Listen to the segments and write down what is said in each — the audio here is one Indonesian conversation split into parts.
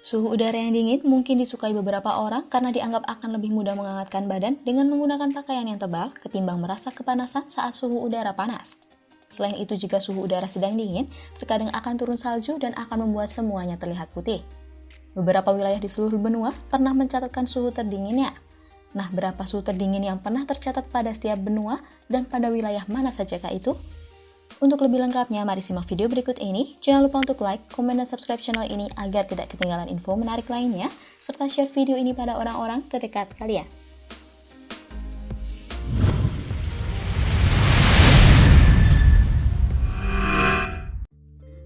Suhu udara yang dingin mungkin disukai beberapa orang karena dianggap akan lebih mudah menghangatkan badan dengan menggunakan pakaian yang tebal ketimbang merasa kepanasan saat suhu udara panas. Selain itu, jika suhu udara sedang dingin, terkadang akan turun salju dan akan membuat semuanya terlihat putih. Beberapa wilayah di seluruh benua pernah mencatatkan suhu terdinginnya. Nah, berapa suhu terdingin yang pernah tercatat pada setiap benua dan pada wilayah mana sajakah itu? Untuk lebih lengkapnya, mari simak video berikut ini. Jangan lupa untuk like, komen, dan subscribe channel ini agar tidak ketinggalan info menarik lainnya, serta share video ini pada orang-orang terdekat kalian.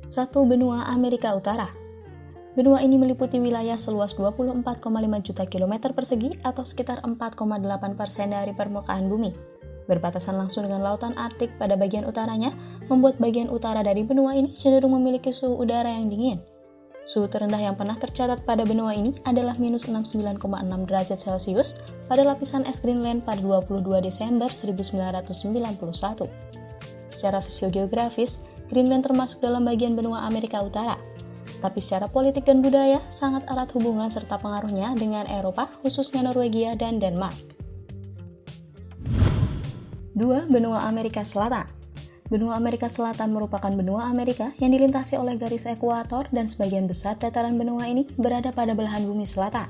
1. Benua Amerika Utara. Benua ini meliputi wilayah seluas 24,5 juta kilometer persegi atau sekitar 4,8% dari permukaan bumi. Berbatasan langsung dengan lautan Arktik pada bagian utaranya, membuat bagian utara dari benua ini cenderung memiliki suhu udara yang dingin. Suhu terendah yang pernah tercatat pada benua ini adalah minus 69,6 derajat Celcius pada lapisan es Greenland pada 22 Desember 1991. Secara fisiogeografis, Greenland termasuk dalam bagian benua Amerika Utara. Tapi secara politik dan budaya, sangat erat hubungan serta pengaruhnya dengan Eropa, khususnya Norwegia dan Denmark. 2. Benua Amerika Selatan. Benua Amerika Selatan merupakan benua Amerika yang dilintasi oleh garis ekuator dan sebagian besar dataran benua ini berada pada belahan bumi selatan.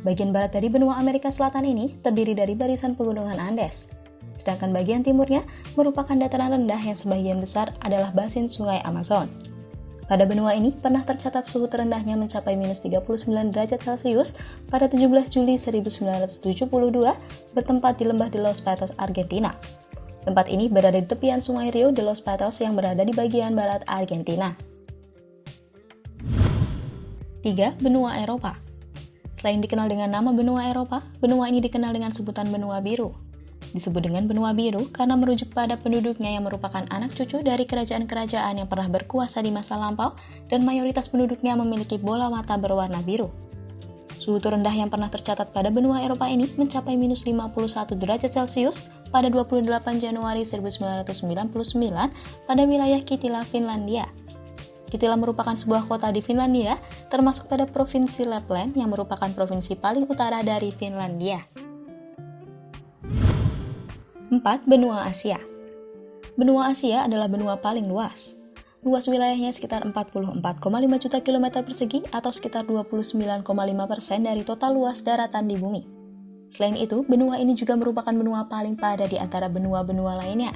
Bagian barat dari benua Amerika Selatan ini terdiri dari barisan pegunungan Andes. Sedangkan bagian timurnya merupakan dataran rendah yang sebagian besar adalah basin sungai Amazon. Pada benua ini pernah tercatat suhu terendahnya mencapai minus 39 derajat Celcius pada 17 Juli 1972 bertempat di lembah de los Patos, Argentina. Tempat ini berada di tepian sungai Rio de los Patos yang berada di bagian barat Argentina. 3. Benua Eropa. Selain dikenal dengan nama benua Eropa, benua ini dikenal dengan sebutan benua biru. Disebut dengan benua biru karena merujuk pada penduduknya yang merupakan anak cucu dari kerajaan-kerajaan yang pernah berkuasa di masa lampau dan mayoritas penduduknya memiliki bola mata berwarna biru. Suhu terendah yang pernah tercatat pada benua Eropa ini mencapai minus 51 derajat Celcius pada 28 Januari 1999 pada wilayah Kittilä, Finlandia. Kittilä merupakan sebuah kota di Finlandia, termasuk pada provinsi Lapland yang merupakan provinsi paling utara dari Finlandia. 4. Benua Asia. Benua Asia adalah benua paling luas. Luas wilayahnya sekitar 44,5 juta kilometer persegi atau sekitar 29,5% dari total luas daratan di bumi. Selain itu, benua ini juga merupakan benua paling padat di antara benua-benua lainnya.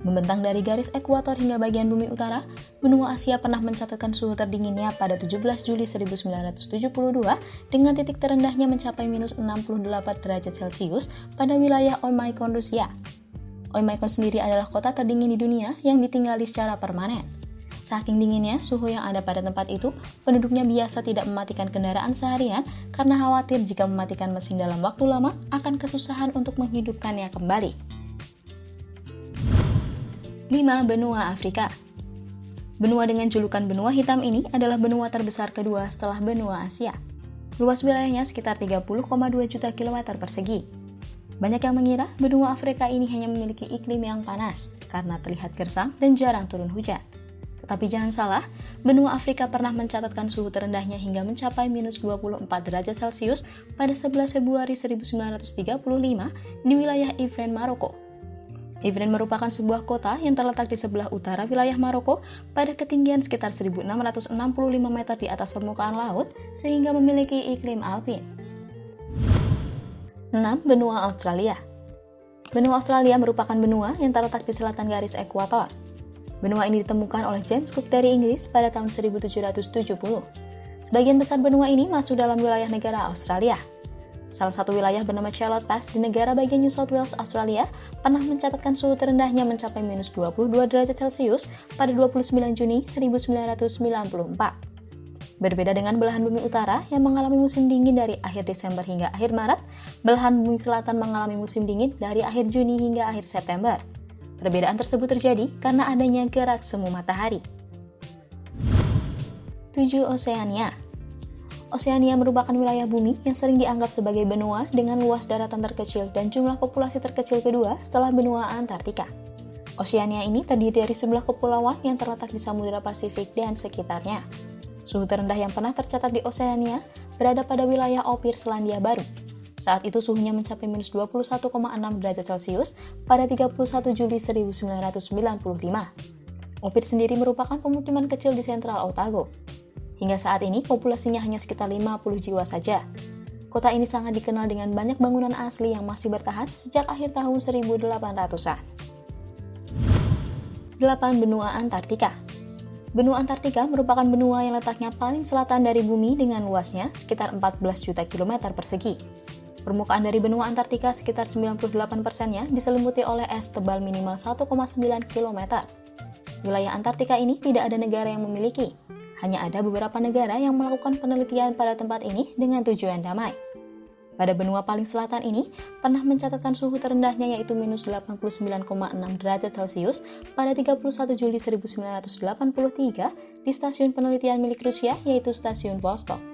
Membentang dari garis ekuator hingga bagian bumi utara, benua Asia pernah mencatatkan suhu terdinginnya pada 17 Juli 1972 dengan titik terendahnya mencapai minus 68 derajat Celcius pada wilayah Oymyakon, Rusia. Oymyakon sendiri adalah kota terdingin di dunia yang ditinggali secara permanen. Saking dinginnya suhu yang ada pada tempat itu, penduduknya biasa tidak mematikan kendaraan seharian karena khawatir jika mematikan mesin dalam waktu lama akan kesusahan untuk menghidupkannya kembali. 5. Benua Afrika. Benua dengan julukan benua hitam ini adalah benua terbesar kedua setelah benua Asia. Luas wilayahnya sekitar 30,2 juta kilometer persegi. Banyak yang mengira benua Afrika ini hanya memiliki iklim yang panas karena terlihat gersang dan jarang turun hujan. Tetapi jangan salah, benua Afrika pernah mencatatkan suhu terendahnya hingga mencapai minus 24 derajat Celcius pada 11 Februari 1935 di wilayah Ifrane, Maroko. Ifrane merupakan sebuah kota yang terletak di sebelah utara wilayah Maroko pada ketinggian sekitar 1665 meter di atas permukaan laut sehingga memiliki iklim alpin. 6. Benua Australia. Benua Australia merupakan benua yang terletak di selatan garis ekuator. Benua ini ditemukan oleh James Cook dari Inggris pada tahun 1770. Sebagian besar benua ini masuk dalam wilayah negara Australia. Salah satu wilayah bernama Charlotte Pass di negara bagian New South Wales, Australia, pernah mencatatkan suhu terendahnya mencapai minus 22 derajat Celcius pada 29 Juni 1994. Berbeda dengan belahan bumi utara yang mengalami musim dingin dari akhir Desember hingga akhir Maret, belahan bumi selatan mengalami musim dingin dari akhir Juni hingga akhir September. Perbedaan tersebut terjadi karena adanya gerak semu matahari. 7. Oseania. Oseania merupakan wilayah bumi yang sering dianggap sebagai benua dengan luas daratan terkecil dan jumlah populasi terkecil kedua setelah benua Antartika. Oseania ini terdiri dari sebelah kepulauan yang terletak di Samudra Pasifik dan sekitarnya. Suhu terendah yang pernah tercatat di Oseania berada pada wilayah Opir Selandia Baru. Saat itu suhunya mencapai minus 21,6 derajat Celcius pada 31 Juli 1995. Opir sendiri merupakan pemukiman kecil di sentral Otago. Hingga saat ini populasinya hanya sekitar 50 jiwa saja. Kota ini sangat dikenal dengan banyak bangunan asli yang masih bertahan sejak akhir tahun 1800-an. 8. Benua Antartika. Benua Antartika merupakan benua yang letaknya paling selatan dari bumi dengan luasnya sekitar 14 juta kilometer persegi. Permukaan dari benua Antartika sekitar 98%-nya diselimuti oleh es tebal minimal 1,9 km. Wilayah Antartika ini tidak ada negara yang memiliki. Hanya ada beberapa negara yang melakukan penelitian pada tempat ini dengan tujuan damai. Pada benua paling selatan ini, pernah mencatatkan suhu terendahnya yaitu minus 89,6 derajat Celcius pada 31 Juli 1983 di stasiun penelitian milik Rusia yaitu Stasiun Vostok.